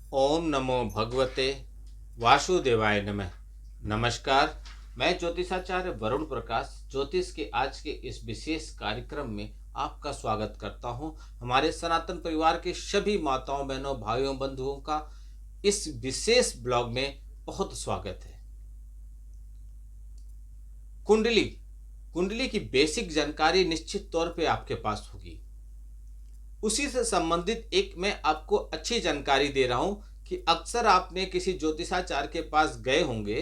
ओम नमो भगवते वासुदेवाय नमः। नमस्कार, मैं ज्योतिषाचार्य वरुण प्रकाश ज्योतिष के आज के इस विशेष कार्यक्रम में आपका स्वागत करता हूं। हमारे सनातन परिवार के सभी माताओं, बहनों, भाइयों, बंधुओं का इस विशेष ब्लॉग में बहुत स्वागत है। कुंडली कुंडली की बेसिक जानकारी निश्चित तौर पे आपके पास होगी। उसी से संबंधित एक मैं आपको अच्छी जानकारी दे रहा हूं कि अक्सर आपने किसी ज्योतिषाचार्य के पास गए होंगे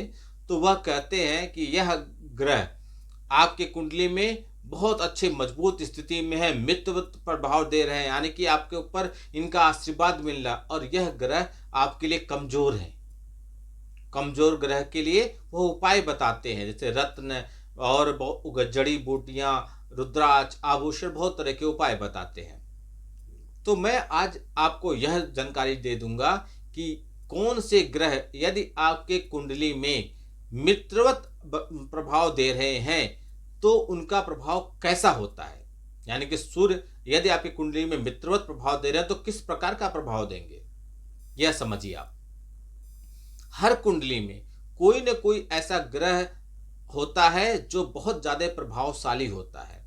तो वह कहते हैं कि यह ग्रह आपके कुंडली में बहुत अच्छे मजबूत स्थिति में है, मित्रवत प्रभाव दे रहे हैं, यानी कि आपके ऊपर इनका आशीर्वाद मिल रहा, और यह ग्रह आपके लिए कमजोर है। कमजोर ग्रह के लिए वो उपाय बताते हैं, जैसे रत्न और जड़ी बूटियां, रुद्राक्ष, आभूषण, बहुत तरह के उपाय बताते हैं। तो मैं आज आपको यह जानकारी दे दूंगा कि कौन से ग्रह यदि आपके कुंडली में मित्रवत प्रभाव दे रहे हैं तो उनका प्रभाव कैसा होता है। यानी कि सूर्य यदि आपकी कुंडली में मित्रवत प्रभाव दे रहे हैं तो किस प्रकार का प्रभाव देंगे, यह समझिए आप। हर कुंडली में कोई न कोई ऐसा ग्रह होता है जो बहुत ज्यादा प्रभावशाली होता है।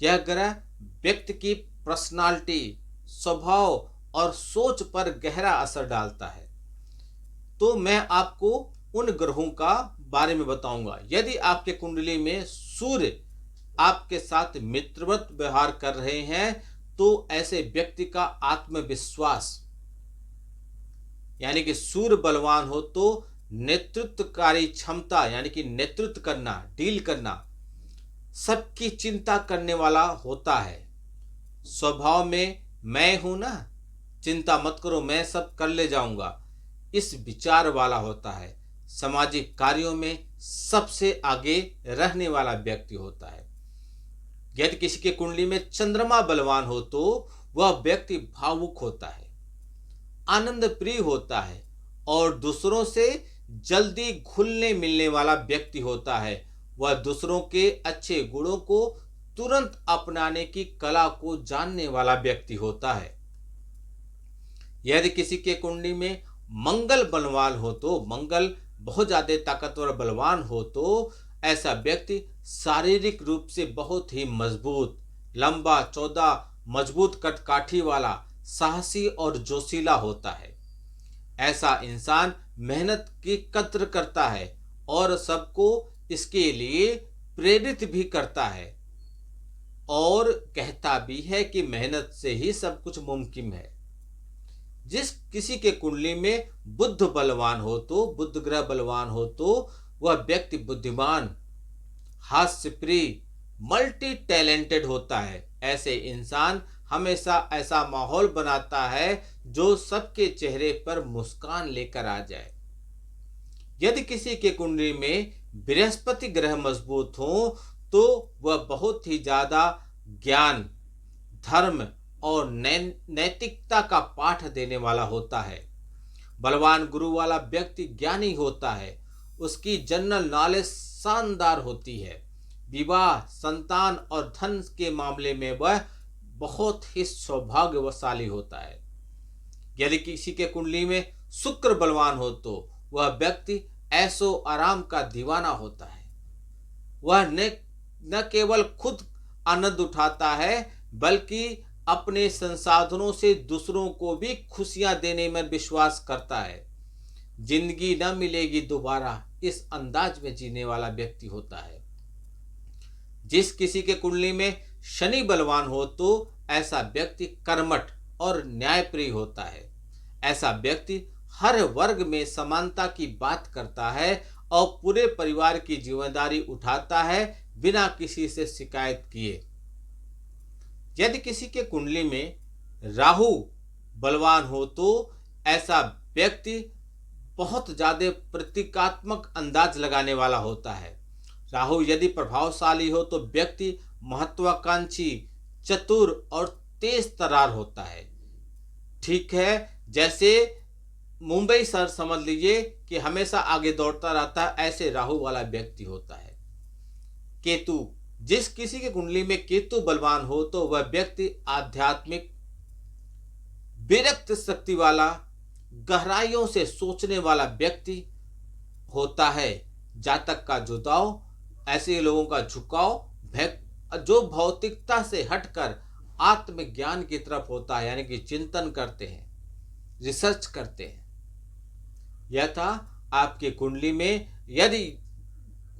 यह ग्रह व्यक्ति की पर्सनालिटी, स्वभाव और सोच पर गहरा असर डालता है। तो मैं आपको उन ग्रहों का बारे में बताऊंगा। यदि आपके कुंडली में सूर्य आपके साथ मित्रवत व्यवहार कर रहे हैं तो ऐसे व्यक्ति का आत्मविश्वास, यानी कि सूर्य बलवान हो तो नेतृत्वकारी क्षमता, यानी कि नेतृत्व करना, डील करना, सबकी चिंता करने वाला होता है। स्वभाव में मैं हूं ना, चिंता मत करो, मैं सब कर ले जाऊंगा, इस विचार वाला होता है। सामाजिक कार्यों में सबसे आगे रहने वाला व्यक्ति होता है। यदि किसी के कुंडली में चंद्रमा बलवान हो तो वह व्यक्ति भावुक होता है, आनंद प्रिय होता है और दूसरों से जल्दी घुलने मिलने वाला व्यक्ति होता है। वह दूसरों के अच्छे गुणों को तुरंत अपनाने की कला को जानने वाला व्यक्ति होता है। यदि किसी के कुंडली में मंगल बलवान हो तो, मंगल बहुत ज्यादा ताकतवर बलवान हो तो ऐसा व्यक्ति शारीरिक रूप से बहुत ही मजबूत, लंबा चौड़ा, मजबूत कदकाठी वाला, साहसी और जोशीला होता है। ऐसा इंसान मेहनत की कद्र करता है और सबको इसके लिए प्रेरित भी करता है और कहता भी है कि मेहनत से ही सब कुछ मुमकिन है। जिस किसी के कुंडली में बुध बलवान हो तो, बुध ग्रह बलवान हो तो वह व्यक्ति बुद्धिमान, हास्य प्रिय, मल्टी टैलेंटेड होता है। ऐसे इंसान हमेशा ऐसा माहौल बनाता है जो सबके चेहरे पर मुस्कान लेकर आ जाए। यदि किसी के कुंडली में बृहस्पति ग्रह मजबूत हो तो वह बहुत ही ज्यादा ज्ञान, धर्म और नैतिकता का पाठ देने वाला होता है। बलवान गुरु वाला व्यक्ति ज्ञानी होता है, उसकी जनरल नॉलेज शानदार होती है। विवाह, संतान और धन के मामले में वह बहुत ही सौभाग्यशाली होता है। यदि किसी के कुंडली में शुक्र बलवान हो तो वह व्यक्ति ऐशो आराम का दीवाना होता है। वह न केवल खुद आनंद उठाता है बल्कि अपने संसाधनों से दूसरों को भी खुशियां देने में विश्वास करता है। जिंदगी न मिलेगी दोबारा, इस अंदाज में जीने वाला व्यक्ति होता है। जिस किसी के कुंडली में शनि बलवान हो तो ऐसा व्यक्ति कर्मठ और न्यायप्रिय होता है। ऐसा व्यक्ति हर वर्ग में समानता की बात करता है और पूरे परिवार की जिम्मेदारी उठाता है बिना किसी से शिकायत किए। यदि किसी के कुंडली में राहु बलवान हो तो ऐसा व्यक्ति बहुत ज्यादा प्रतीकात्मक अंदाज लगाने वाला होता है। राहु यदि प्रभावशाली हो तो व्यक्ति महत्वाकांक्षी, चतुर और तेज तर्रार होता है। ठीक है, जैसे मुंबई शहर समझ लीजिए कि हमेशा आगे दौड़ता रहता है, ऐसे राहु वाला व्यक्ति होता है। केतु, जिस किसी के कुंडली में केतु बलवान हो तो वह व्यक्ति आध्यात्मिक, विरक्त शक्ति वाला, गहराइयों से सोचने वाला व्यक्ति होता है। जातक का जुदाव, ऐसे लोगों का झुकाव जो भौतिकता से हटकर आत्मज्ञान की तरफ होता है, यानी कि चिंतन करते हैं, रिसर्च करते हैं। यह था आपकी कुंडली में यदि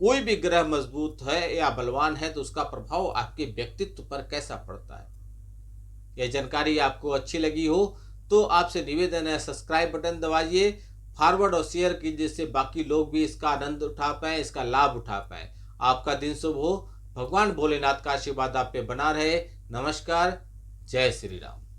कोई भी ग्रह मजबूत है या बलवान है तो उसका प्रभाव आपके व्यक्तित्व पर कैसा पड़ता है। यह जानकारी आपको अच्छी लगी हो तो आपसे निवेदन है, सब्सक्राइब बटन दबाइए, फॉरवर्ड और शेयर कीजिए, जिससे बाकी लोग भी इसका आनंद उठा पाए, इसका लाभ उठा पाए। आपका दिन शुभ हो। भगवान भोलेनाथ का आशीर्वाद आप पे बना रहे। नमस्कार। जय श्री राम।